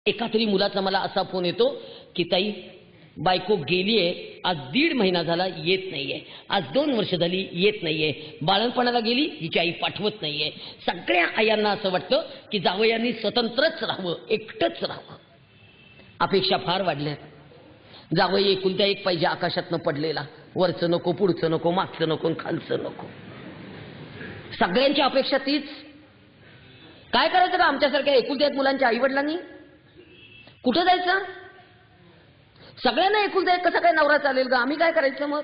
एका तरी मुलाचा मला असा फोन येतो की ताई बायको गेलीये, आज 1.5 महिना झाला येत नाहीये, आज 2 वर्ष झाली येत नाहीये, बाळणपणाला गेली, हिची आई पाठवत नाहीये. सगळ्या आयांना असं वाटतं की जावयांनी स्वतंत्रच राहावं, एकटंच राहावं. अपेक्षा फार वाढल्यात. जावई एकुलत्या एक पाहिजे आकाशातनं पडलेला, वरचं नको, पुढचं नको, मागचं नको, खालचं नको. सगळ्यांची अपेक्षा तीच. काय करायचं का आमच्यासारख्या एकुलत्या एक मुलांच्या आईवडिलांनी? कुठं जायचं? सगळ्यांना एकुलता एक कसा काय नवरा चालेल का? आम्ही काय करायचं मग?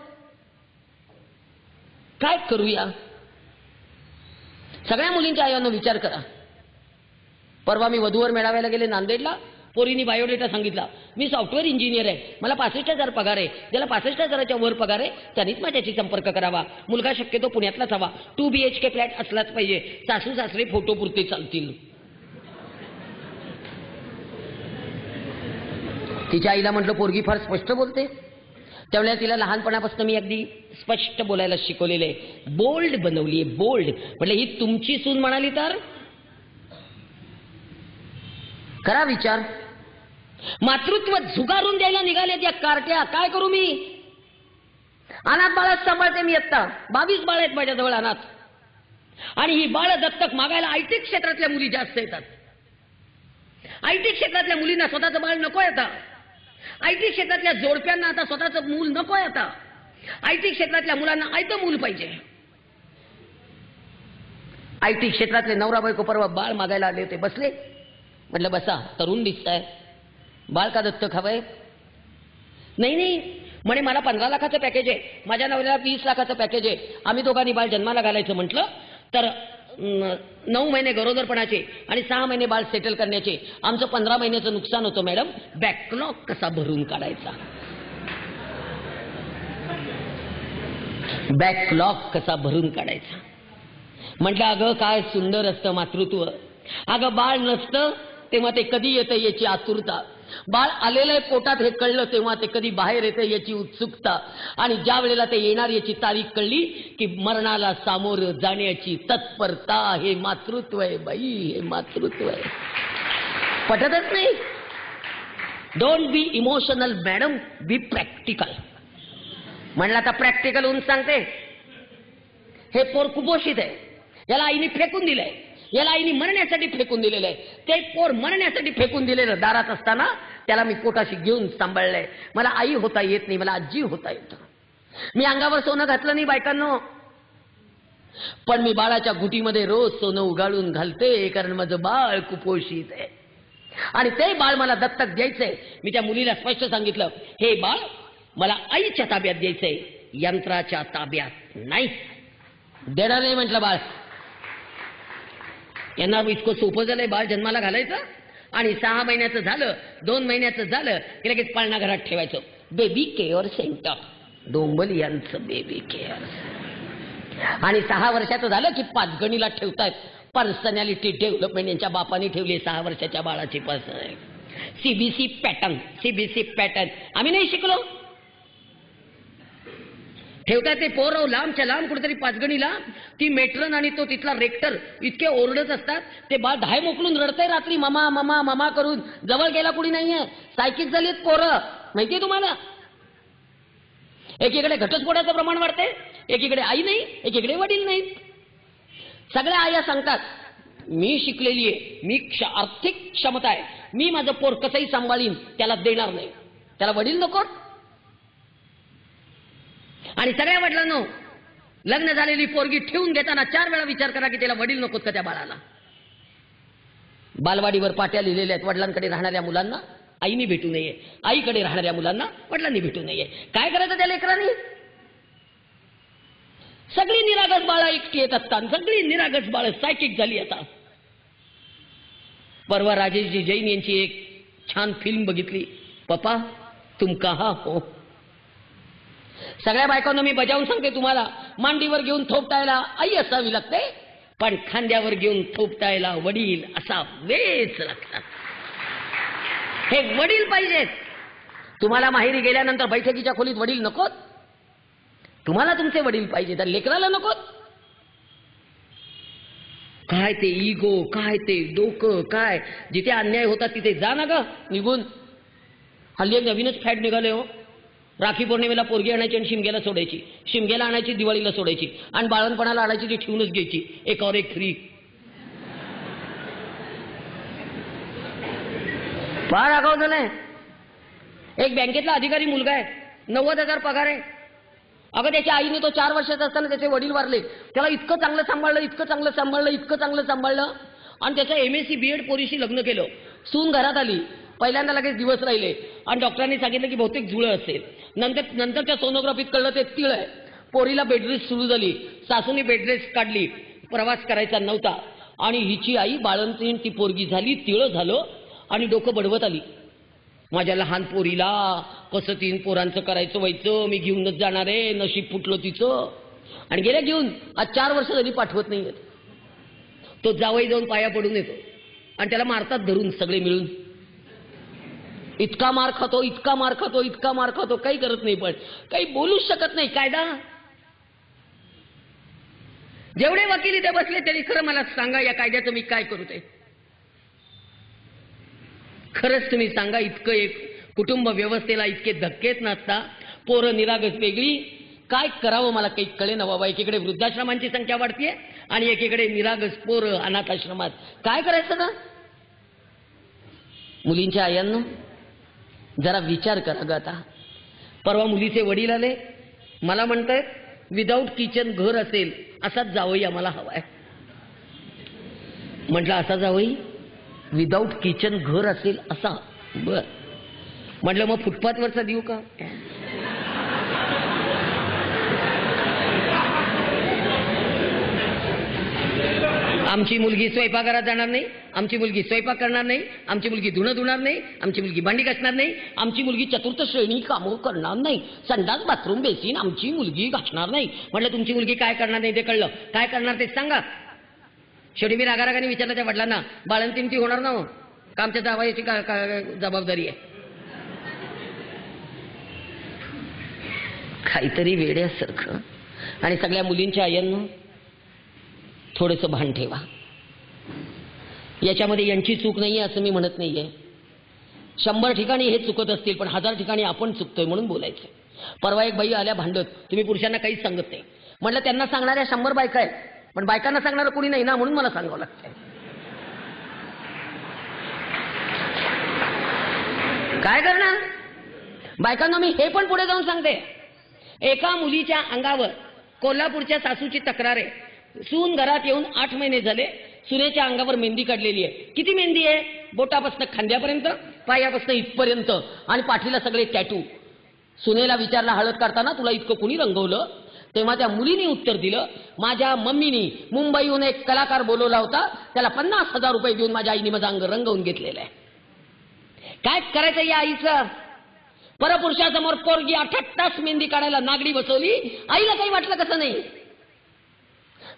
काय करूया? सगळ्या मुलींच्या आईनं विचार करा. परवा मी वधूवर मेळाव्याला गेले नांदेडला. पोरीनी बायोडेटा सांगितला, मी सॉफ्टवेअर इंजिनियर आहे, मला 65,000 पगार आहे. ज्याला 65,000च्या वर पगार आहे त्यांनीच माझ्याशी संपर्क करावा. मुलगा शक्यतो पुण्यातलाच हवा, 2 BHK फ्लॅट असलाच पाहिजे. सासू सासरे फोटो पुरते चालतील. तिच्या आईला म्हटलं पोरगी फार स्पष्ट बोलते. त्यावेळेला तिला लहानपणापासून मी अगदी स्पष्ट बोलायला शिकवलेलं आहे, बोल्ड बनवलीये, बोल्ड. म्हटलं ही तुमची सून म्हणाली तर करा विचार. मातृत्व झुगारून द्यायला निघाले त्या कारट्या. काय करू मी? अनाथ बाळच सांभाळते मी. आता 22 बाळ आहेत माझ्याजवळ अनाथ. आणि ही बाळ दत्तक मागायला आयटी क्षेत्रातल्या मुली जास्त येतात. आयटी क्षेत्रातल्या मुलींना स्वतःचं बाळ नकोय आता. आयटी क्षेत्रातल्या जोडप्यांना आता स्वतःचं मूल नकोय आता. आयटी क्षेत्रातल्या मुलांना आयतं मूल पाहिजे. आयटी क्षेत्रातले नवरा बायको परवा बाळ मागायला आले होते, बसले. म्हटलं बसा, तरुण दिसताय, बाळ का दत्तक हवंय? नाही नाही म्हणे, मला 15 लाखाचं पॅकेज आहे, माझ्या नवऱ्याला 20 लाखाचं पॅकेज आहे. आम्ही दोघांनी बाळ जन्माला घालायचं म्हटलं तर 9 महिने गरोदरपणाचे आणि 6 महिने बाळ सेटल करण्याचे. आमचं 15 महिन्याचं नुकसान होतं मॅडम. बॅकलॉग कसा भरून काढायचा? बॅकलॉग कसा भरून काढायचा? म्हटलं अगं काय सुंदर असतं मातृत्व. अगं बाळ नसतं तेव्हा ते कधी येतं याची आतुरता. बाळ आलेलं आहे पोटात हे कळलं तेव्हा ते कधी बाहेर येतं याची उत्सुकता. आणि ज्या वेळेला ते येणार याची तारीख कळली की मरणाला सामोरं जाण्याची तत्परता. हे मातृत्व आहे बाई, हे मातृत्व आहे. पटतच नाही. Don't be emotional madam, B practical. म्हणलं आता प्रॅक्टिकल होऊन सांगते. हे पोर कुपोषित आहे, याला आईने फेकून दिलंय, याला आईने मरण्यासाठी फेकून दिलेलं आहे. ते पोर मरण्यासाठी फेकून दिलेलं दारात असताना त्याला मी पोटाशी घेऊन सांभाळलंय. मला आई होता येत नाही, मला आजी होता येतं. मी अंगावर सोनं घातलं नाही बायकांनो, पण मी बाळाच्या गुटीमध्ये रोज सोनं उगाळून घालते, कारण माझं बाळ कुपोषित आहे. आणि ते बाळ मला दत्तक द्यायचंय. मी त्या मुलीला स्पष्ट सांगितलं, हे बाळ मला आईच्या ताब्यात द्यायचंय, यंत्राच्या ताब्यात नाही. देणार नाही म्हटलं बाळ. यांना इतकं सोपं झालंय बाळ जन्माला घालायचं आणि 6 महिन्याचं झालं, 2 महिन्याचं झालं की लगेच पाळणा घरात ठेवायचं. बेबी केअर सेंटर, डोंबलियांचं बेबी केअर. आणि 6 वर्षाचं झालं की 5 गणीला ठेवतायत. पर्सनॅलिटी डेव्हलपमेंट यांच्या बापाने ठेवली 6 वर्षाच्या बाळाची personality. CBC pattern, CBC pattern आम्ही नाही शिकलो. ठेवतात ते पोरं लांबच्या लांब कुठेतरी 5 गणीला. ती मेट्रन आणि तो तिथला रेक्टर इतके ओरडत असतात. ते बाळ धाय मोकलून रडतंय रात्री, ममा ममा ममा करून. जवळ गेला कुणी नाहीये. सायकिक झालीत पोरं, माहितीये तुम्हाला. एकीकडे घटस्फोटाचं प्रमाण वाढते, एकीकडे आई नाही, एकीकडे वडील नाही. सगळ्या आया सांगतात मी शिकलेली आहे, मी आर्थिक क्षमता आहे, मी माझं पोर कसंही सांभाळीन, त्याला देणार नाही. त्याला वडील नको. आणि सगळ्या वडिलांनो, लग्न झालेली पोरगी ठेवून घेताना 4 वेळा विचार करा की त्याला वडील नकोत का त्या बाळाला. बालवाडीवर पाट्या लिहिलेल्या आहेत, वडिलांकडे राहणाऱ्या मुलांना आईनी भेटू नये, आईकडे राहणाऱ्या मुलांना वडिलांनी भेटू नये. काय करायचं त्या लेकरांनी? सगळी निरागस बाळं एकटी येत असतात, सगळी निरागस बाळं सायकिक झाली. आता परवा राजेशजी जैन यांची एक छान फिल्म बघितली, पप्पा तुम कहा हो. सगळ्या बायकांना मी बजावून सांगते तुम्हाला, मांडीवर घेऊन थोपटायला आई असावी लागते, पण खांद्यावर घेऊन थोपटायला वडील असावेच लागतात. हे वडील पाहिजेत. तुम्हाला माहेरी गेल्यानंतर बैठकीच्या खोलीत वडील नकोत. तुम्हाला तुमचे वडील पाहिजे, तर लेकराला नकोत. काय ते इगो, काय ते डोकं, काय जिथे अन्याय होता तिथे जा ना ग निघून. हल्ली एक नवीनच फॅट निघाले हो. राखी पौर्णिमेला पोरगी आणायची आणि शिमग्याला सोडायची, शिमग्याला आणायची दिवाळीला सोडायची, आणि बाळणपणाला आणायची ती ठेवूनच घ्यायची, एकावर एक फ्री. फार आगाऊ नाही. एक बँकेतला अधिकारी मुलगा आहे, 90,000 पगार आहे. अगं त्याच्या आईने तो 4 वर्षाचा असताना त्याचे वडील वारले. त्याला इतकं चांगलं सांभाळलं, इतकं चांगलं सांभाळलं, इतकं चांगलं सांभाळलं, आणि त्याचं MSc BEd पोरीशी लग्न केलं. सून घरात आली, पहिल्यांदा लगेच दिवस राहिले आणि डॉक्टरांनी सांगितलं की बहुतेक जुळं असेल. नंतर त्या सोनोग्राफीत कळलं ते तिळ आहे. पोरीला बेडरेस्ट सुरू झाली, सासूने बेडरेस्ट काढली, प्रवास करायचा नव्हता, आणि हिची आई बाळंतीण ती पोरगी झाली, तिळ झालं, आणि डोकं बडवत आली. माझ्या लहान पोरीला कसं 3 पोरांचं करायचं व्हायचं, मी घेऊनच जाणार आहे, नशीब फुटलं तिचं. आणि गेल्या घेऊन आज 4 वर्ष कधी पाठवत नाही. तो जावई जाऊन पाया पडून येतो आणि त्याला मारतात धरून सगळे मिळून. इतका मार खातो, इतका मार खातो, इतका मार खातो, काही करत नाही, पण काही बोलूच शकत नाही. कायदा जेवढे वकील इथे बसले तरी खरं मला सांगा, या कायद्याचं मी काय करू ते खरंच तुम्ही सांगा. इतकं एक कुटुंब व्यवस्थेला इतके धक्केच नसता, पोरं निरागस वेगळी, काय करावं मला काही कळे ना बाबा. एकीकडे वृद्धाश्रमांची संख्या वाढतीये आणि एकीकडे निरागस पोरं अनाथाश्रमात. काय करायचं ना. मुलींच्या आयांनो जरा विचार करा ग. आता परवा मुलीचे वडील आले, मला म्हणतायत विदाऊट किचन घर असेल असाच जावई आम्हाला हवाय. म्हटलं असा जावई विदाऊट किचन घर असेल असा. बर म्हटलं मग फुटपाथवरचा देऊ का. आमची मुलगी स्वयंपाकघरात जाणार नाही, आमची मुलगी स्वयंपाक करणार नाही, आमची मुलगी धुणं धुणार नाही, आमची मुलगी भांडी घासणार नाही, आमची मुलगी चतुर्थ श्रेणी कामं करणार नाही, संडास बाथरूम बेसिन आमची मुलगी घासणार नाही. म्हटलं तुमची मुलगी काय करणार नाही ते कळलं, काय करणार ते सांगा. शेवटी मी रागारागाने विचारलं त्या वडिलांना, बाळंतीण ती होणार ना हो का, आमच्या जावयाची जबाबदारी आहे. काहीतरी वेड्यासारखं. आणि सगळ्या मुलींच्या आयांना थोडंसं भान ठेवा. याच्यामध्ये यांची चूक नाहीये असं मी म्हणत नाहीये. 100 ठिकाणी हे चुकत असतील, पण 1000 ठिकाणी आपण चुकतोय म्हणून बोलायचं. परवा एक बाई आल्या भांडत, तुम्ही पुरुषांना काहीच सांगत नाही. म्हटलं त्यांना सांगणाऱ्या 100 बायका आहेत, पण बायकांना सांगणारं कोणी नाही ना, म्हणून मला सांगावं लागतंय. काय करणार बायकांना. मी हे पण पुढे जाऊन सांगते. एका मुलीच्या अंगावर कोल्हापूरच्या सासूची तक्रार आहे. सून घरात येऊन 8 महिने झाले, सुनेच्या अंगावर मेहंदी काढलेली आहे. किती मेहंदी आहे, बोटापासून खांद्यापर्यंत, पायापासून इथपर्यंत, आणि पाठीला सगळे टॅटू. सुनेला विचारला हळद काढताना तुला इतकं कुणी रंगवलं, तेव्हा त्या मुलीने उत्तर दिलं, माझ्या मम्मीनी मुंबईहून एक कलाकार बोलवला होता, त्याला 50,000 रुपये देऊन माझ्या आईने माझं अंग रंगवून घेतलेलं आहे. काय करायचं या आईचं. परपुरुषासमोर पोरगी 8 तास मेहंदी काढायला नागडी बसवली, आईला काही वाटलं कसं नाही,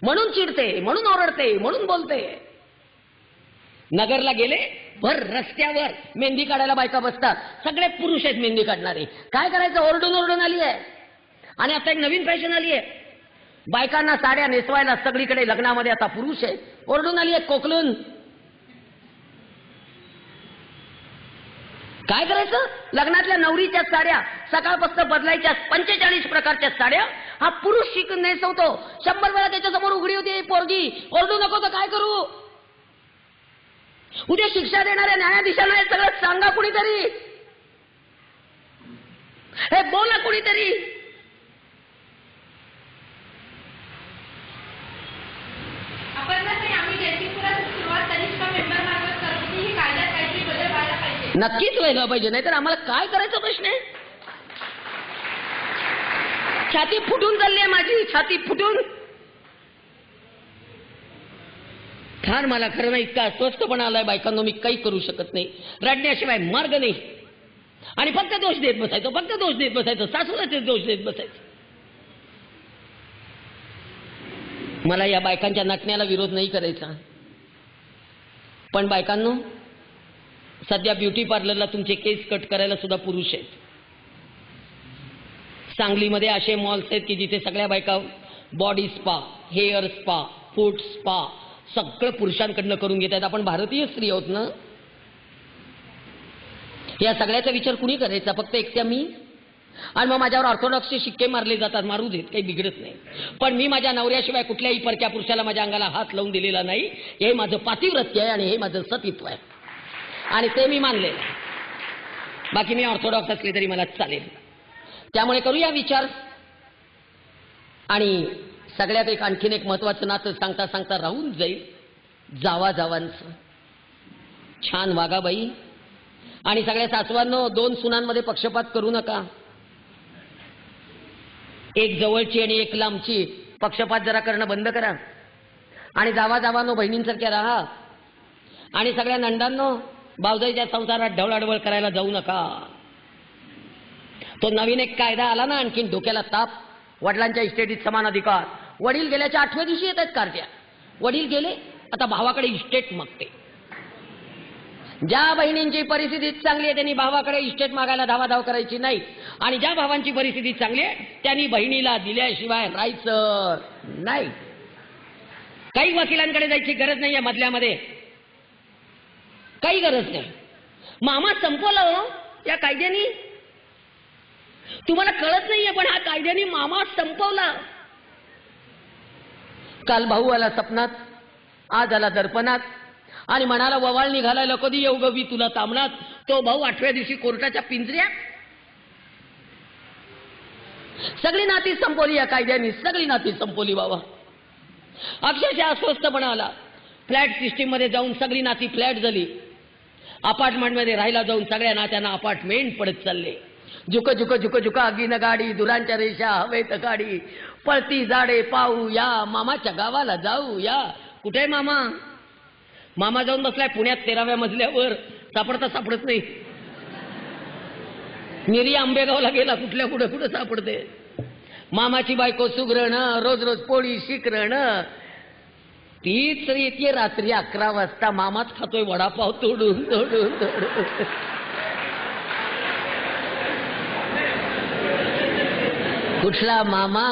म्हणून चिडते, म्हणून ओरडते, म्हणून बोलते. नगरला गेले, भर रस्त्यावर मेहंदी काढायला बायका बसतात, सगळे पुरुष आहेत मेहंदी काढणारे. काय करायचं, ओरडून ओरडून आली आहे. आणि आता एक नवीन फॅशन आली आहे, बायकांना साड्या नेसवायला सगळीकडे लग्नामध्ये आता पुरुष आहे. ओरडून आली आहे कोकलून. काय करायचं, लग्नातल्या नवरीच्या साड्या सकाळपासून बदलायच्या 45 प्रकारच्या साड्या हा पुरुष शिकून नेसवतो. 100 वेळा त्याच्यासमोर उघडी होती पोरगी, ओरडू नको तर काय करू. उद्या शिक्षा देणाऱ्या न्यायाधीशांना हे सगळं सांगा कुणीतरी, हे बोला कुणीतरी. नक्कीच व्हायला पाहिजे, नाहीतर आम्हाला काय करायचं प्रश्न आहे. छाती फुटून चालली आहे माझी, छाती फुटून. फार मला खरं नाही इतका अस्वस्थपणा आलाय बायकांनो, मी काही करू शकत नाही. रडण्याशिवाय मार्ग नाही. आणि फक्त दोष देत बसायचं, फक्त दोष देत बसायचं, सासूलाच दोष देत बसायचं. मला या बायकांच्या नटण्याला विरोध नाही करायचा, पण बायकांनो सध्या ब्युटी पार्लरला तुमचे केस कट करायला सुद्धा पुरुष आहेत. सांगलीमध्ये असे मॉल्स आहेत की जिथे सगळ्या बायका बॉडी स्पा, हेअर स्पा, फूट स्पा, सगळं पुरुषांकडनं करून घेत आहेत. आपण भारतीय स्त्री आहोत ना. या सगळ्याचा विचार कुणी करायचा? फक्त एकट्या मी. आणि मग माझ्यावर ऑर्थोडॉक्सचे शिक्के मारले जातात. मारू देत, काही बिघडत नाही. पण मी माझ्या नवऱ्याशिवाय कुठल्याही परक्या पुरुषाला माझ्या अंगाला हात लावून दिलेला नाही. हे माझं पातिव्रत्य आहे आणि हे माझं सतीत्व आहे आणि ते मी मानलेलं आहे. बाकी मी ऑर्थोडॉक्स असले तरी मला चालेल. त्यामुळे करूया विचार. आणि सगळ्यात आणखीन एक महत्वाचं नातं सांगता सांगता राहून जाईल. जावांचं. छान वागा बाई. आणि सगळ्या सासवांनो, 2 सुनांमध्ये पक्षपात करू नका. एक जवळची आणि एक लांबची. पक्षपात जरा करणं बंद करा. आणि जावांनो, बहिणींसारख्या राहा. आणि सगळ्या नंदांनो, भावजाईच्या संसारात ढवळाढवळ करायला जाऊ नका. तो नवीन एक कायदा आला ना, आणखीन डोक्याला ताप. वडिलांच्या इस्टेटीत समान अधिकार. वडील गेल्याच्या 8व्या दिवशी येत आहेत कार्ट्या. वडील गेले, आता भावाकडे इस्टेट मागते. ज्या बहिणींची परिस्थिती चांगली आहे त्यांनी भावाकडे इस्टेट मागायला धावाधाव करायची नाही. आणि ज्या भावांची परिस्थिती चांगली आहे त्यांनी बहिणीला दिल्याशिवाय राहायचं नाही. काही वकिलांकडे जायची गरज नाहीये. मधल्यामध्ये काही गरज नाही. मामा संपवला हो या कायद्याने. तुम्हाला कळत नाहीये पण हा कायद्याने मामा संपवला. काल भाऊ आला सपनात, आज आला दर्पणात आणि म्हणाला ववाळ निघालायला कधी येऊ गवी तुला तामणात. तो भाऊ 8व्या दिवशी कोर्टाच्या पिंजऱ्यात. सगळी नाती संपवली या कायद्याने. सगळी नाती संपवली बाबा. अक्षरशः अस्वस्थपणा आला. फ्लॅट सिस्टीम मध्ये जाऊन सगळी नाती फ्लॅट झाली. अपार्टमेंटमध्ये राहायला जाऊन सगळ्या नात्यांना अपार्टमेंट पडत चालले. झुक झुक झुक झुक अगीन गाडी, दुरांच्या रेषा हवेत गाडी. पळती जाडे पाहू या, मामाच्या गावाला जाऊ या. कुठे मामा? मामा जाऊन बसलाय पुण्यात 13व्या मजल्यावर. सापडत नाही. निरी आंबेगावला गेला. कुठल्या कुठे सापडते. मामाची बायको सुगरण, रोज रोज पोळी शिकरण. तीच येते रात्री 11 वाजता. मामाच खातोय वडापाव तोडून. कुठला मामा?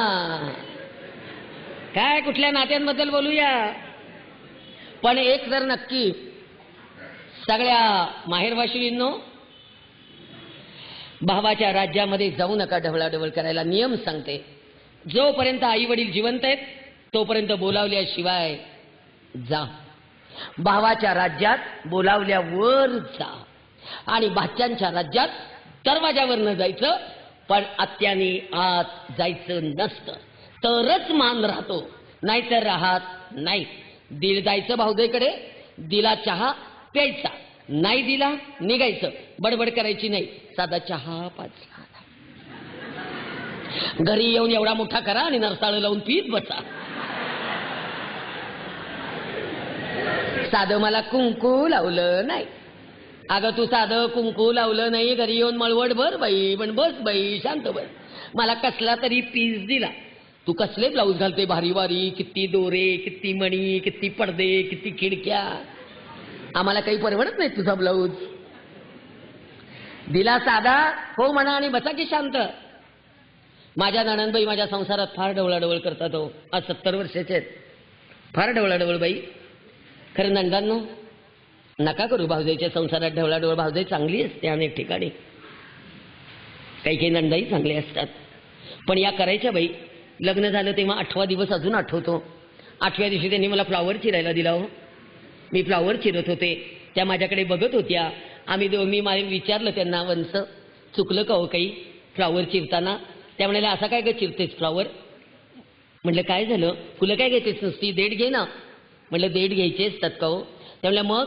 काय कुठल्या नात्यांबद्दल बोलूया. पण एक जर नक्की, सगळ्या माहेरवाशिनींनो, भावाच्या राज्यामध्ये जाऊ नका ढवळाढवळ करायला. नियम सांगते, जोपर्यंत आई वडील जिवंत आहेत तोपर्यंत बोलावल्याशिवाय जा. भावाच्या राज्यात बोलावल्यावर जा. आणि भाच्यांच्या राज्यात दरवाजावर न जायचं, पण आत्यानी आत जायचं नसतं. तरच मान राहतो, नाहीतर राहत नाही. जायचं भाऊजाईकडे, दिला चहा प्यायचा, नाही दिला निघायचं. बडबड करायची नाही. साधा चहा पाच. घरी येऊन एवढा मोठा करा आणि नरसाळ लावून पीत बसा. साधं मला कुंकू लावलं नाही. अगं तू साधं कुंकू लावलं नाही, घरी येऊन मळवट भर बाई, पण बस बाई शांत बस. मला कसला तरी पीस दिला. तू कसले ब्लाऊज घालते भारी भारी, किती दोरे, किती मणी, किती पडदे, किती खिडक्या. आम्हाला काही परवडत नाही तुझा ब्लाऊज. दिला साधा, हो म्हणा आणि बसा की शांत. माझ्या नणंदबाई माझ्या संसारात फार ढवळाढवळ करतात हो. आज 70 वर्षाचे आहेत. फार ढवळाढवळ बाई. खरं नंदांनो, नका करू भावजाईच्या संसारात ढवळाढवळ. भावजाई चांगली असते अनेक ठिकाणी, काही नंदाही चांगले असतात. पण या करायच्या बाई. लग्न झालं तेव्हा 8वा दिवस अजून आठवतो. 8व्या दिवशी त्यांनी मला फ्लॉवर चिरायला दिला हो. मी फ्लॉवर चिरत होते, त्या माझ्याकडे बघत होत्या. मी विचारलं त्यांना, वंस चुकलं का हो काही फ्लॉवर चिरताना? त्या म्हणाल्या, असा काय ग चिरतेस फ्लॉवर? म्हटलं काय झालं? फुलं काय घेतेस नुसती, देठ घे ना. म्हटलं देठ घ्यायचे असतात का हो? त्या म्हणल्या मग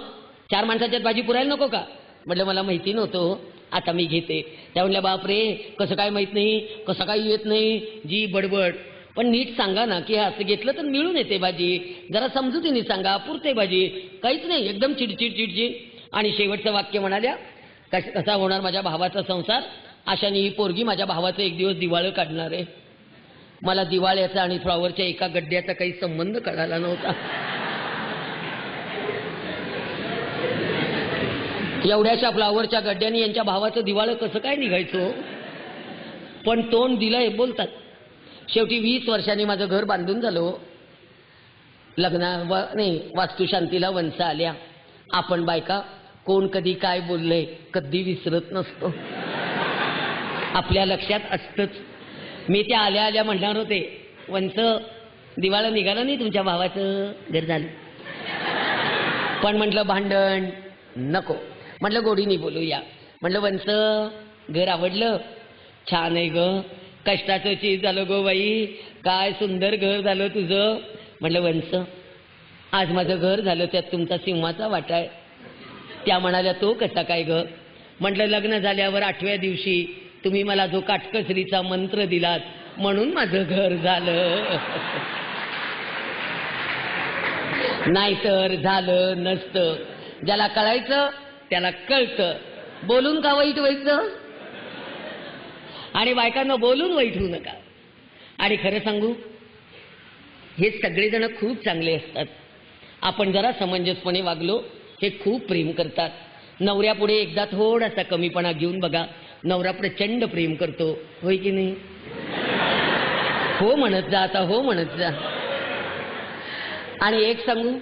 4 माणसाच्यात भाजी पुरायला नको का? म्हटलं मला माहिती नव्हतं, आता मी घेते. त्या म्हणल्या बापरे, कसं काय माहित नाही, कसं काय येत नाही, जी बडबड. पण नीट सांगा ना की असं घेतलं तर मिळून येते भाजी. जरा समजुतीने सांगा, पुरते भाजी. काहीच नाही, एकदम चिडचिड. आणि शेवटचं वाक्य म्हणाल्या, कसा होणार माझ्या भावाचा संसार? अशाने ही पोरगी माझ्या भावाचं एक दिवस दिवाळं काढणार आहे. मला दिवाळ्याचा आणि फ्लॉवरच्या एका गड्ड्याचा काही संबंध कळाला नव्हता. एवढ्याशा फ्लॉवरच्या गड्ड्याने यांच्या भावाचं दिवाळं कसं काय निघायचं? पण तोंड दिलंय बोलतात. शेवटी 20 वर्षांनी माझं घर बांधून झालं. नाही, वास्तुशांतीला वंश आल्या. आपण बायका कोण कधी काय बोललंय कधी विसरत नसतो, आपल्या लक्षात असतंच. मी त्या आल्या आल्या म्हणणार होते, वंश दिवाळं निघालं नाही तुमच्या भावाचं घर झालं. पण म्हटलं भांडण नको, म्हटलं गोडीने बोलूया. म्हटलं वंश घर आवडलं? छान आहे ग, कष्टाचं चीज झालं गो बाई, काय सुंदर घर झालं तुझं. म्हटलं वंश आज माझं घर झालं त्यात तुमचा सिंहाचा वाटा आहे. त्या म्हणाल्या तो कसा काय ग? म्हटलं लग्न झाल्यावर 8व्या दिवशी तुम्ही मला जो काटकसरीचा मंत्र दिलात म्हणून माझं घर झालं. नाहीतर झालं नसतं. ज्याला कळायचं त्याला कळतं. बोलून का वाईट व्हायचं? आणि बायकांना बोलून वाईट होऊ नका. आणि खरं सांगू, हे सगळेजण खूप चांगले असतात. आपण जरा समंजसपणे वागलो हे खूप प्रेम करतात. नवऱ्यापुढे एकदा थोडासा कमीपणा घेऊन बघा, नवरा प्रचंड प्रेम करतो. होय की नाही? हो म्हणत जा आता, हो म्हणत जा. आणि एक सांगू,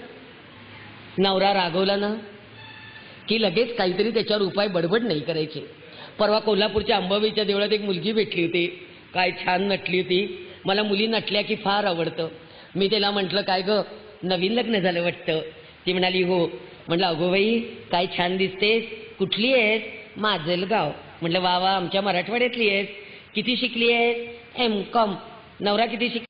नवरा रागवला ना की लगेच काहीतरी त्याच्यावर उपाय बडबड नाही करायचे. परवा कोल्हापूरच्या अंबाबाईच्या देवळात एक मुलगी भेटली होती, काय छान नटली होती. मला मुली नटल्या की फार आवडतं. मी त्याला म्हटलं काय ग नवीन लग्न झालं वाटतं? ती म्हणाली हो. म्हटलं अगो बाई काय छान दिसतेस, कुठली आहेस? माजलगाव. म्हटलं वा वा, आमच्या मराठवाड्यातली आहेस. किती शिकली आहेस? M.Com. नवरा किती शिक